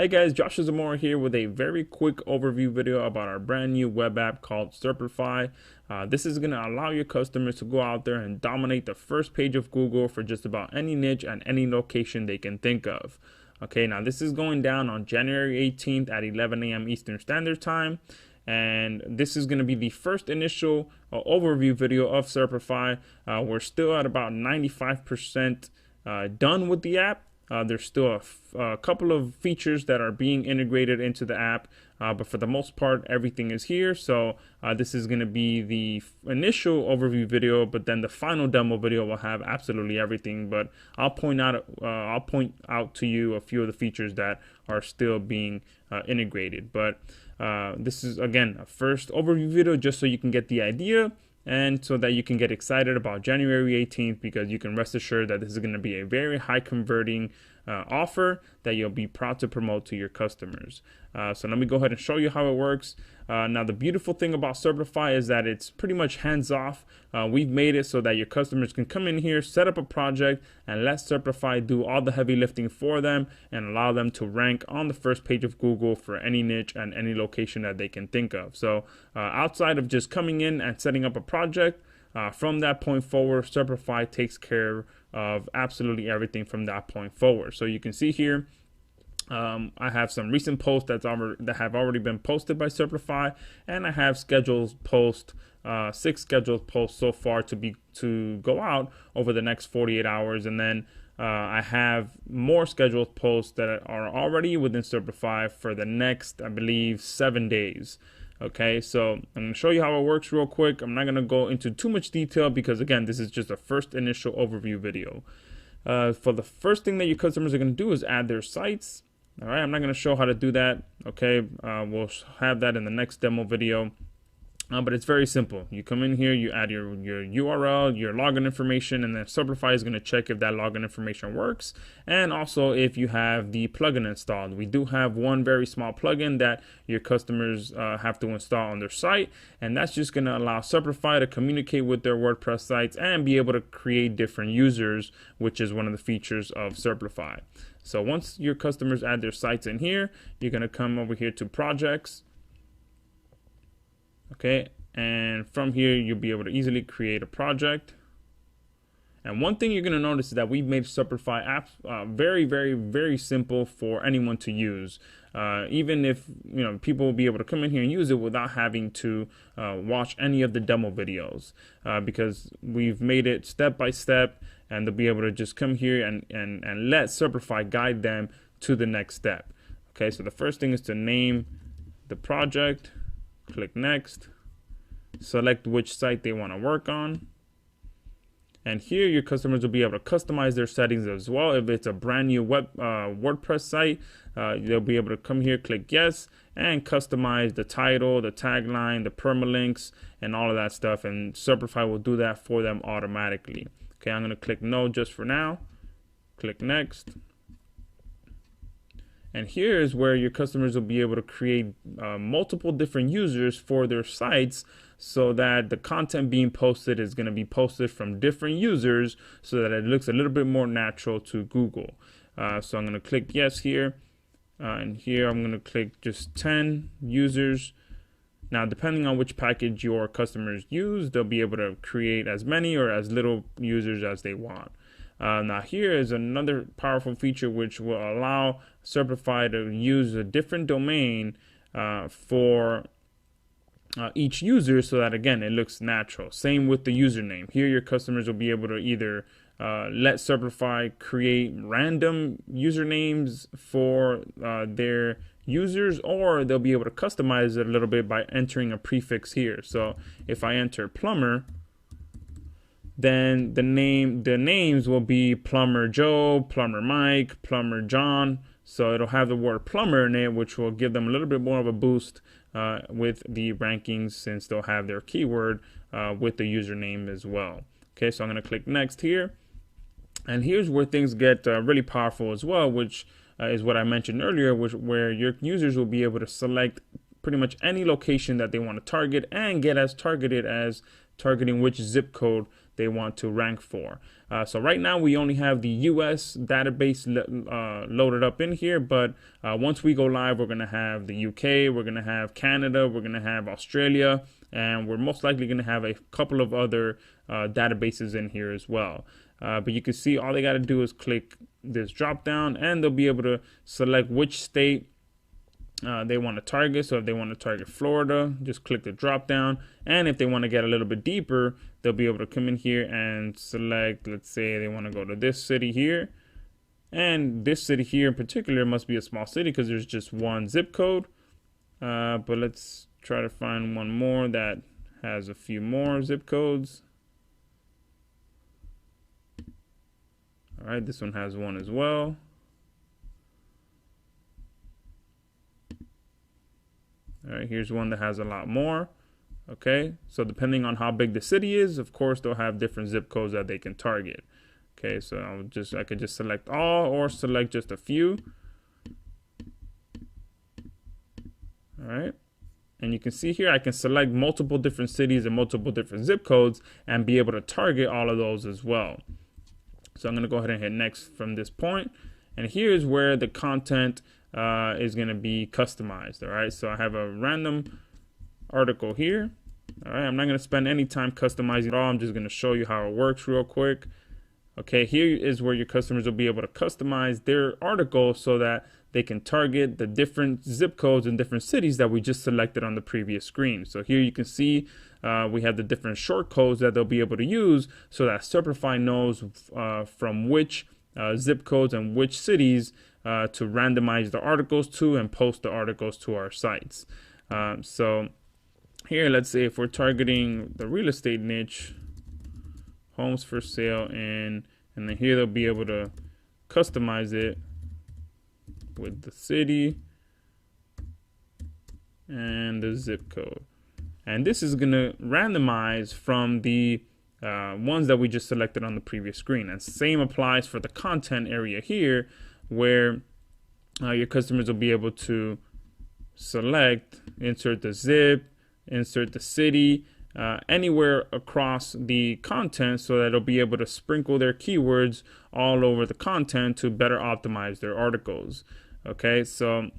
Hey guys, Josh Zamora here with a very quick overview video about our brand new web app called Serplify. This is going to allow your customers to go out there and dominate the first page of Google for just about any niche and any location they can think of. Okay, now this is going down on January 18th at 11 a.m. Eastern Standard Time. And this is going to be the first initial overview video of Serplify. We're still at about 95% done with the app. There's still a couple of features that are being integrated into the app, but for the most part, everything is here. So this is going to be the initial overview video, but then the final demo video will have absolutely everything. But I'll point out to you a few of the features that are still being integrated. But this is again a first overview video, just so you can get the idea. And so that you can get excited about January 18th, because you can rest assured that this is going to be a very high converting offer that you'll be proud to promote to your customers. So let me go ahead and show you how it works. Now, the beautiful thing about Serplify is that it's pretty much hands-off. We've made it so that your customers can come in here, set up a project, and let Serplify do all the heavy lifting for them and allow them to rank on the first page of Google for any niche and any location that they can think of. So outside of just coming in and setting up a project, from that point forward, Serplify takes care of absolutely everything from that point forward. So you can see here, I have some recent posts that have already been posted by Serplify, and I have scheduled posts, 6 scheduled posts so far to go out over the next 48 hours, and then I have more scheduled posts that are already within Serplify for the next, I believe, 7 days. Okay, so I'm going to show you how it works real quick. I'm not going to go into too much detail because, again, this is just a first initial overview video. For the first thing that your customers are going to do is add their sites. All right, I'm not going to show how to do that. Okay, we'll have that in the next demo video. But it's very simple. You come in here, you add your URL, your login information, and then Serplify is going to check if that login information works, and also if you have the plugin installed. We do have one very small plugin that your customers have to install on their site, and that's just going to allow Serplify to communicate with their WordPress sites and be able to create different users, which is one of the features of Serplify. So once your customers add their sites in here, you're going to come over here to projects. Okay, and from here you'll be able to easily create a project. And one thing you're going to notice is that we've made Serplify apps very, very, very simple for anyone to use. Even if people will be able to come in here and use it without having to watch any of the demo videos, because we've made it step by step, and they'll be able to just come here and let Serplify guide them to the next step. Okay, so the first thing is to name the project. Click next, select which site they want to work on, and here your customers will be able to customize their settings as well. If it's a brand new WordPress site, they'll be able to come here, click yes, and customize the title, the tagline, the permalinks, and all of that stuff, and Serplify will do that for them automatically. Okay, I'm going to click no just for now, click next. And here's where your customers will be able to create multiple different users for their sites, so that the content being posted is going to be posted from different users, so that it looks a little bit more natural to Google. So I'm going to click yes here, and here I'm going to click just 10 users. Now, depending on which package your customers use, they'll be able to create as many or as little users as they want. Now here is another powerful feature which will allow Serplify to use a different domain for each user, so that again it looks natural. Same with the username. Here your customers will be able to either let Serplify create random usernames for their users, or they'll be able to customize it a little bit by entering a prefix here. So if I enter plumber, then the names will be Plumber Joe, Plumber Mike, Plumber John. So it'll have the word plumber in it, which will give them a little bit more of a boost with the rankings, since they'll have their keyword with the username as well. Okay, so I'm going to click next here. And here's where things get really powerful as well, which is what I mentioned earlier, where your users will be able to select pretty much any location that they want to target and get as targeted as targeting which zip code they want to rank for. So right now we only have the US database loaded up in here, but once we go live, we're going to have the UK, we're going to have Canada, we're going to have Australia, and we're most likely going to have a couple of other databases in here as well. But you can see all they got to do is click this drop down, and they'll be able to select which state they want to target. So if they want to target Florida, just click the drop down. And if they want to get a little bit deeper, they'll be able to come in here and select, let's say they want to go to this city here. And this city here in particular must be a small city because there's just one zip code. But let's try to find one more that has a few more zip codes. All right, this one has one as well. All right, here's one that has a lot more. Okay, so depending on how big the city is, of course, they'll have different zip codes that they can target. Okay, so I could just select all or select just a few. All right, and you can see here I can select multiple different cities and multiple different zip codes and be able to target all of those as well. So I'm going to go ahead and hit next from this point. And here's where the content is going to be customized. All right, so I have a random article here. All right, I'm not going to spend any time customizing it all. I'm just going to show you how it works real quick. Okay, here is where your customers will be able to customize their article so that they can target the different zip codes in different cities that we just selected on the previous screen. So here you can see we have the different short codes that they'll be able to use so that Serplify knows from which zip codes and which cities to randomize the articles to and post the articles to our sites. So here, let's say if we're targeting the real estate niche, homes for sale, and then here they'll be able to customize it with the city and the zip code. And this is going to randomize from the ones that we just selected on the previous screen. And same applies for the content area here, where your customers will be able to select, insert the zip, insert the city, anywhere across the content so that it'll be able to sprinkle their keywords all over the content to better optimize their articles. Okay, so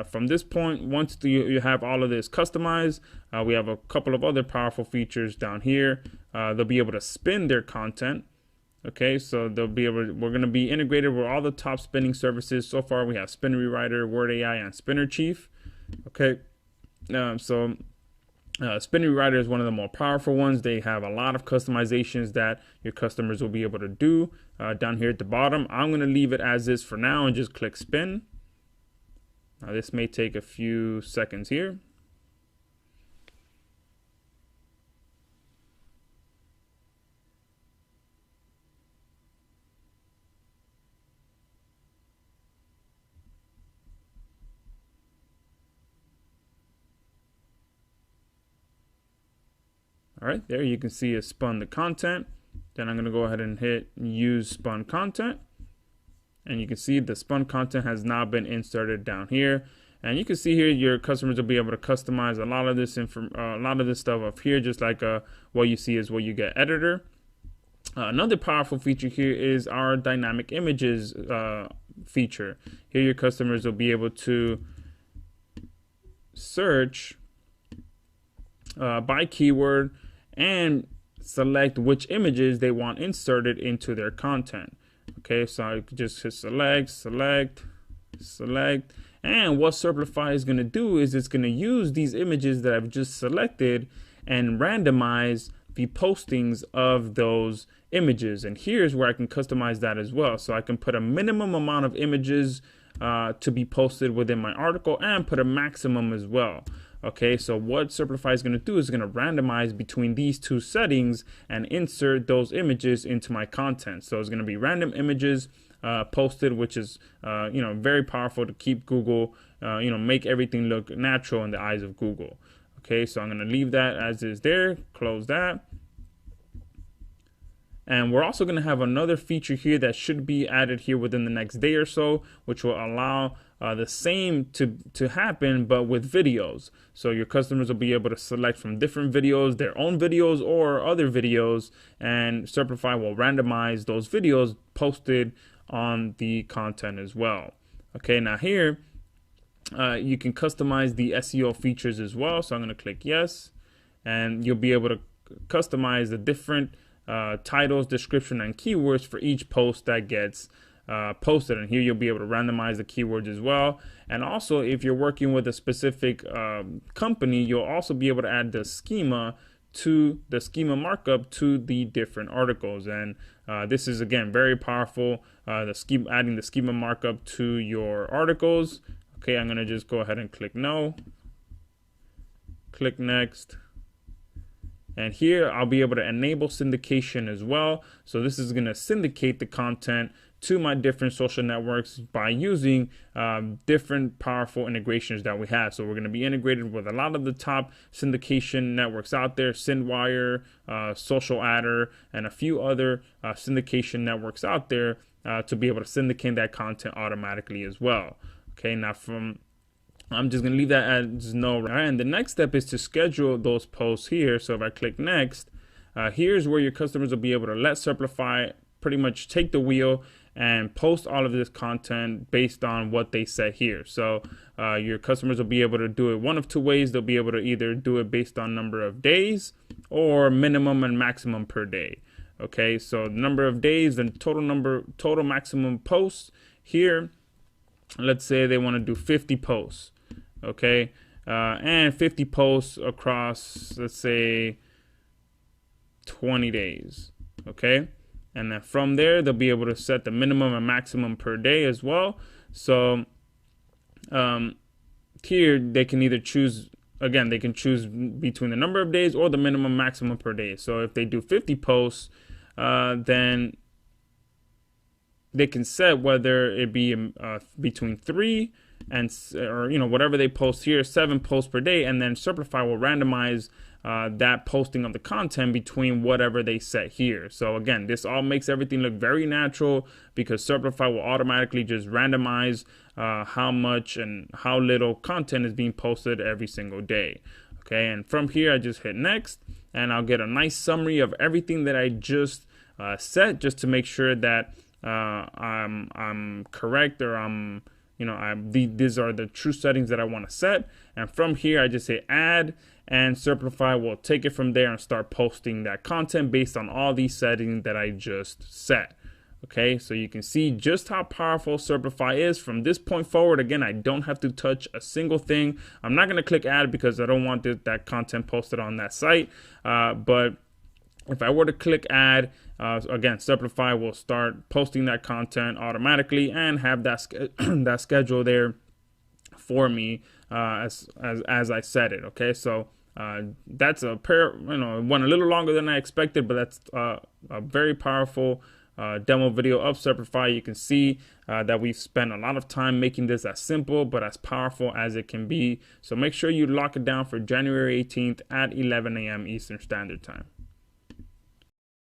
from this point, once you have all of this customized, we have a couple of other powerful features down here. They'll be able to spin their content. Okay, so they'll be able to, we're going to be integrated with all the top spinning services. So far, we have Spin Rewriter, Word AI, and Spinner Chief. Okay, Spin Rewriter is one of the more powerful ones. They have a lot of customizations that your customers will be able to do down here at the bottom. I'm going to leave it as is for now and just click spin. Now this may take a few seconds here. All right, there you can see it spun the content. Then I'm going to go ahead and hit use spun content. And you can see the spun content has now been inserted down here. And you can see here your customers will be able to customize a lot of this stuff up here, just like what you see is what you get editor. Another powerful feature here is our dynamic images feature. Here your customers will be able to search by keyword and select which images they want inserted into their content. Okay, so I just hit select, and what Serplify is going to do is it's going to use these images that I've just selected and randomize the postings of those images. And here's where I can customize that as well. So I can put a minimum amount of images to be posted within my article and put a maximum as well. Okay, so what Serplify is going to do is going to randomize between these two settings and insert those images into my content. So it's going to be random images posted, which is very powerful to keep Google, make everything look natural in the eyes of Google. Okay, so I'm going to leave that as is there, close that. And we're also going to have another feature here that should be added here within the next day or so, which will allow the same to happen, but with videos. So your customers will be able to select from different videos, their own videos or other videos, and Serplify will randomize those videos posted on the content as well. Okay, now here you can customize the SEO features as well. So I'm going to click yes, and you'll be able to customize the different titles, description, and keywords for each post that gets posted. And here you'll be able to randomize the keywords as well. And also, if you're working with a specific company, you'll also be able to add the schema markup to the different articles. And this is, again, very powerful, adding the schema markup to your articles. Okay, I'm going to just go ahead and click no, click next. And here I'll be able to enable syndication as well. So this is going to syndicate the content to my different social networks by using different powerful integrations that we have. So we're going to be integrated with a lot of the top syndication networks out there, SendWire, Social Adder, and a few other syndication networks out there to be able to syndicate that content automatically as well. Okay, now I'm just going to leave that as no. All right, and the next step is to schedule those posts here. So if I click next, here's where your customers will be able to let Serplify pretty much take the wheel and post all of this content based on what they set here. So your customers will be able to do it one of two ways. They'll be able to either do it based on number of days or minimum and maximum per day. Okay, so number of days and total maximum posts here. Let's say they want to do 50 posts. Okay, and 50 posts across, let's say, 20 days. Okay, and then from there they'll be able to set the minimum and maximum per day as well. So here they can either choose, again, they can choose between the number of days or the minimum maximum per day. So if they do 50 posts, then they can set whether it be between 3 and, or whatever they post here, 7 posts per day, and then Serplify will randomize that posting of the content between whatever they set here. So again, this all makes everything look very natural because Serplify will automatically just randomize how much and how little content is being posted every single day. Okay, and from here I just hit next, and I'll get a nice summary of everything that I just set, just to make sure that I'm correct, or these are the true settings that I want to set. And from here I just say add, and Serplify will take it from there and start posting that content based on all these settings that I just set. Okay, so you can see just how powerful Serplify is. From this point forward, again, I don't have to touch a single thing. I'm not going to click add because I don't want that content posted on that site, but if I were to click add, again, Serplify will start posting that content automatically and have that schedule there for me as I set it. Okay, so that's it went a little longer than I expected, but that's a very powerful demo video of Serplify. You can see that we've spent a lot of time making this as simple but as powerful as it can be. So make sure you lock it down for January 18th at 11 a.m. Eastern Standard Time.